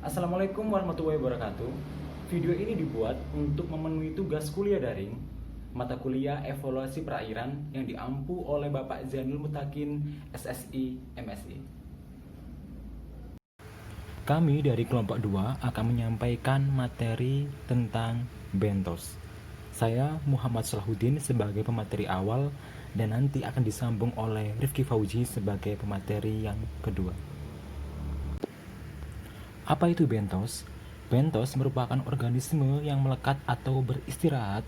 Assalamualaikum warahmatullahi wabarakatuh. Video ini dibuat untuk memenuhi tugas kuliah daring mata kuliah evaluasi perairan yang diampu oleh Bapak Zainul Mutakin, SSI, MSI. Kami dari kelompok 2 akan menyampaikan materi tentang bentos. Saya Muhammad Salahuddin sebagai pemateri awal dan nanti akan disambung oleh Rifki Fauzi sebagai pemateri yang kedua. Apa itu bentos? Bentos merupakan organisme yang melekat atau beristirahat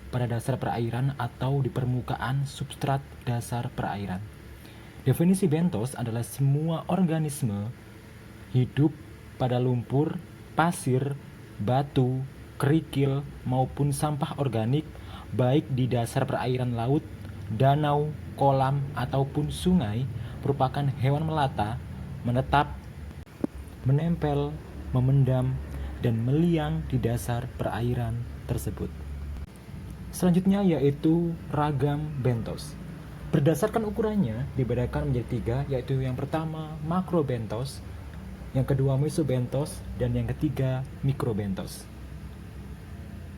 pada dasar perairan atau di permukaan substrat dasar perairan. Definisi bentos adalah semua organisme hidup pada lumpur, pasir, batu, kerikil, maupun sampah organik baik di dasar perairan laut, danau, kolam, ataupun sungai merupakan hewan melata, menetap, menempel, memendam, dan meliang di dasar perairan tersebut. Selanjutnya yaitu ragam bentos. Berdasarkan ukurannya dibedakan menjadi 3, yaitu yang pertama makrobentos, yang kedua mesobentos, dan yang ketiga mikrobentos.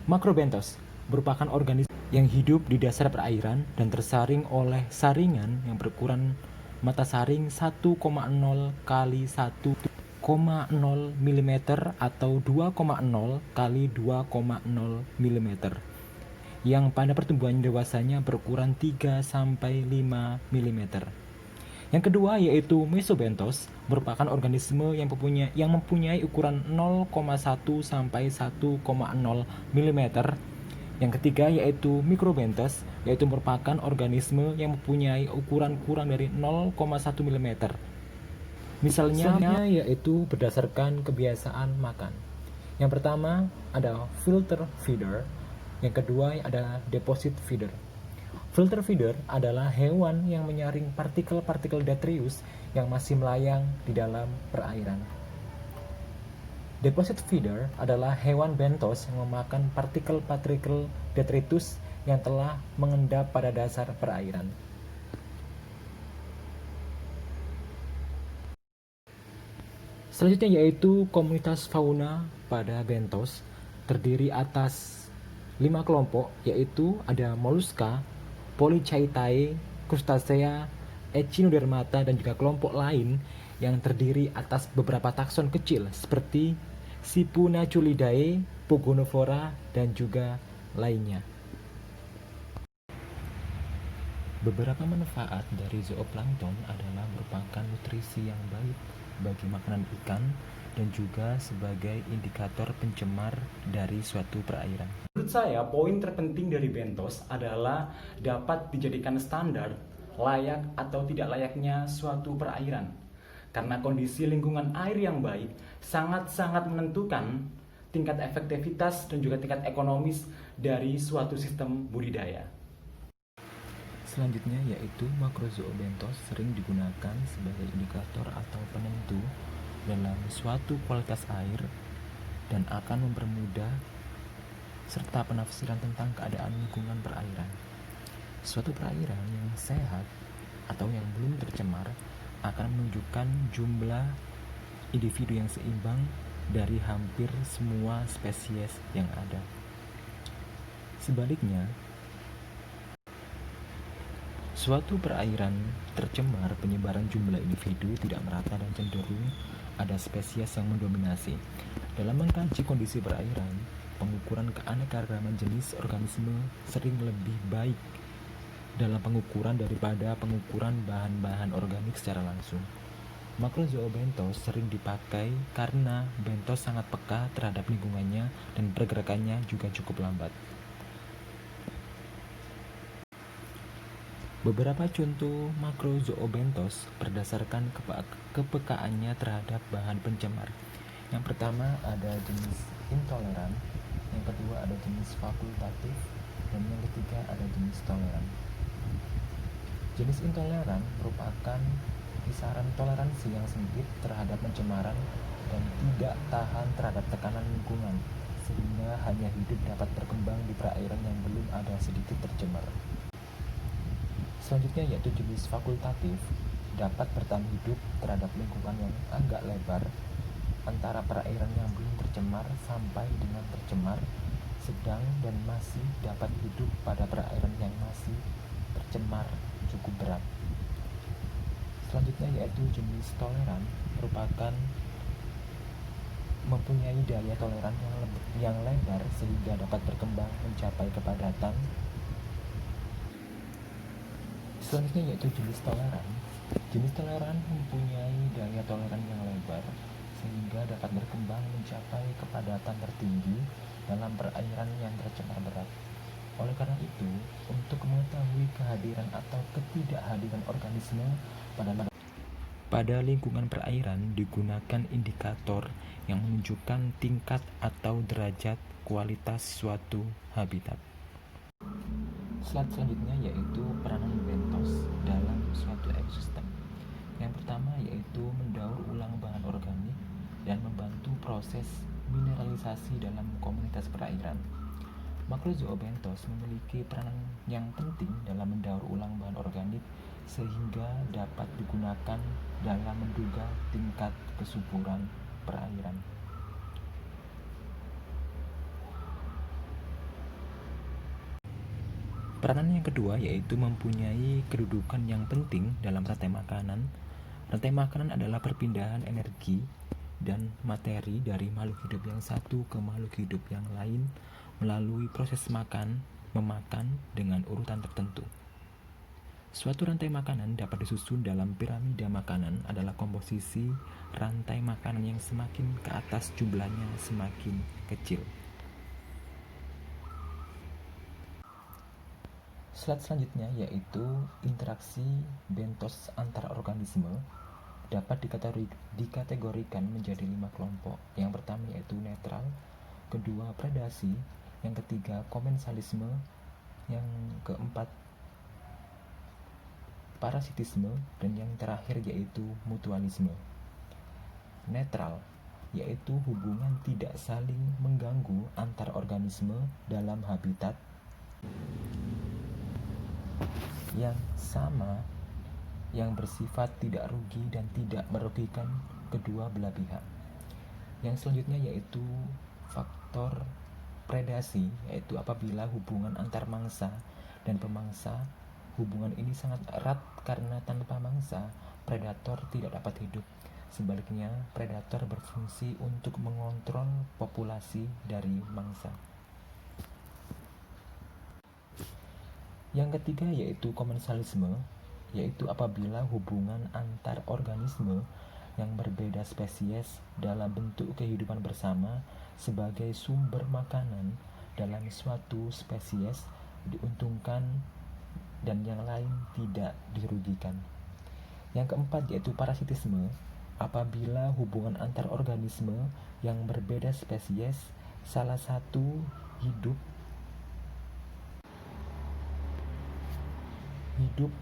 Makrobentos merupakan organisme yang hidup di dasar perairan dan tersaring oleh saringan yang berukuran mata saring 1,0 kali 1,0 mm atau 2,0 kali 2,0 mm yang pada pertumbuhan dewasanya berukuran 3 sampai 5 mm. Yang kedua yaitu mesobentos, merupakan organisme yang mempunyai ukuran 0,1 sampai 1,0 mm. Yang ketiga yaitu mikrobentos, yaitu merupakan organisme yang mempunyai ukuran kurang dari 0,1 mm. Misalnya yaitu berdasarkan kebiasaan makan. Yang pertama ada filter feeder, yang kedua ada deposit feeder. Filter feeder adalah hewan yang menyaring partikel-partikel detritus yang masih melayang di dalam perairan. Deposit feeder adalah hewan bentos yang memakan partikel-partikel detritus yang telah mengendap pada dasar perairan. Selanjutnya yaitu komunitas fauna pada bentos, terdiri atas 5 kelompok, yaitu ada Mollusca, Polychaetae, Crustacea, Echinodermata, dan juga kelompok lain yang terdiri atas beberapa takson kecil seperti Sipunaculidae, Pogonophora, dan juga lainnya. Beberapa manfaat dari zooplankton adalah merupakan nutrisi yang baik bagi makanan ikan dan juga sebagai indikator pencemar dari suatu perairan. Menurut saya, poin terpenting dari bentos adalah dapat dijadikan standar layak atau tidak layaknya suatu perairan. Karena kondisi lingkungan air yang baik sangat-sangat menentukan tingkat efektivitas dan juga tingkat ekonomis dari suatu sistem budidaya. Selanjutnya yaitu makrozoobentos sering digunakan sebagai indikator atau penentu dalam suatu kualitas air dan akan mempermudah serta penafsiran tentang keadaan lingkungan perairan. Suatu perairan yang sehat atau yang belum tercemar akan menunjukkan jumlah individu yang seimbang dari hampir semua spesies yang ada. Sebaliknya, suatu perairan tercemar, penyebaran jumlah individu tidak merata dan cenderung ada spesies yang mendominasi. Dalam mengkaji kondisi perairan, pengukuran keanekaragaman jenis organisme sering lebih baik dalam pengukuran daripada pengukuran bahan-bahan organik secara langsung. Makrozoobentos sering dipakai karena bentos sangat peka terhadap lingkungannya dan pergerakannya juga cukup lambat. Beberapa contoh makrozoobentos berdasarkan kepekaannya terhadap bahan pencemar. Yang pertama ada jenis intoleran, yang kedua ada jenis fakultatif, dan yang ketiga ada jenis toleran. Jenis intoleran merupakan kisaran toleransi yang sempit terhadap pencemaran dan tidak tahan terhadap tekanan lingkungan, sehingga hanya hidup dapat berkembang di perairan yang belum ada sedikit tercemar. Selanjutnya yaitu jenis fakultatif, dapat bertahan hidup terhadap lingkungan yang agak lebar antara perairan yang belum tercemar sampai dengan tercemar, sedang, dan masih dapat hidup pada perairan yang masih tercemar cukup berat. Selanjutnya yaitu jenis toleran, merupakan mempunyai daya toleran yang lebar sehingga dapat berkembang mencapai kepadatan. Selanjutnya yaitu jenis toleran. Jenis toleran mempunyai daya toleran yang lebar sehingga dapat berkembang mencapai kepadatan tertinggi dalam perairan yang tercemar berat. Oleh karena itu, untuk mengetahui kehadiran atau ketidakhadiran organisme pada lingkungan perairan digunakan indikator yang menunjukkan tingkat atau derajat kualitas suatu habitat. Slide selanjutnya yaitu peranan bentos dalam suatu ekosistem. Yang pertama yaitu mendaur ulang bahan organik dan membantu proses mineralisasi dalam komunitas perairan. Makrozoobentos memiliki peranan yang penting dalam mendaur ulang bahan organik sehingga dapat digunakan dalam menduga tingkat kesuburan perairan. Peranan yang kedua yaitu mempunyai kedudukan yang penting dalam rantai makanan. Rantai makanan adalah perpindahan energi dan materi dari makhluk hidup yang satu ke makhluk hidup yang lain melalui proses memakan dengan urutan tertentu. Suatu rantai makanan dapat disusun dalam piramida makanan adalah komposisi rantai makanan yang semakin ke atas jumlahnya semakin kecil. Slide selanjutnya yaitu interaksi bentos antar organisme dapat dikategorikan menjadi 5 kelompok. Yang pertama yaitu netral, kedua predasi, yang ketiga komensalisme, yang keempat parasitisme, dan yang terakhir yaitu mutualisme. Netral yaitu hubungan tidak saling mengganggu antar organisme dalam habitat yang sama, yang bersifat tidak rugi dan tidak merugikan kedua belah pihak. Yang selanjutnya yaitu faktor predasi, yaitu apabila hubungan antar mangsa dan pemangsa. Hubungan ini sangat erat karena tanpa mangsa, predator tidak dapat hidup. Sebaliknya, predator berfungsi untuk mengontrol populasi dari mangsa. Yang ketiga yaitu komensalisme, yaitu apabila hubungan antar organisme yang berbeda spesies dalam bentuk kehidupan bersama sebagai sumber makanan dalam suatu spesies diuntungkan dan yang lain tidak dirugikan. Yang keempat yaitu parasitisme, apabila hubungan antar organisme yang berbeda spesies salah satu hidup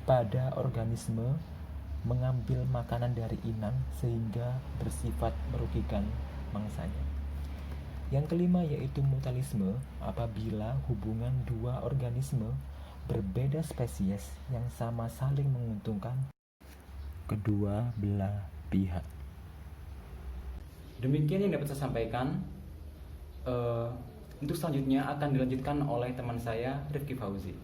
pada organisme mengambil makanan dari inang sehingga bersifat merugikan mangsanya. Yang kelima yaitu mutualisme, apabila hubungan dua organisme berbeda spesies yang sama saling menguntungkan kedua belah pihak. Demikian yang dapat saya sampaikan. Untuk selanjutnya akan dilanjutkan oleh teman saya Rifki Fauzi.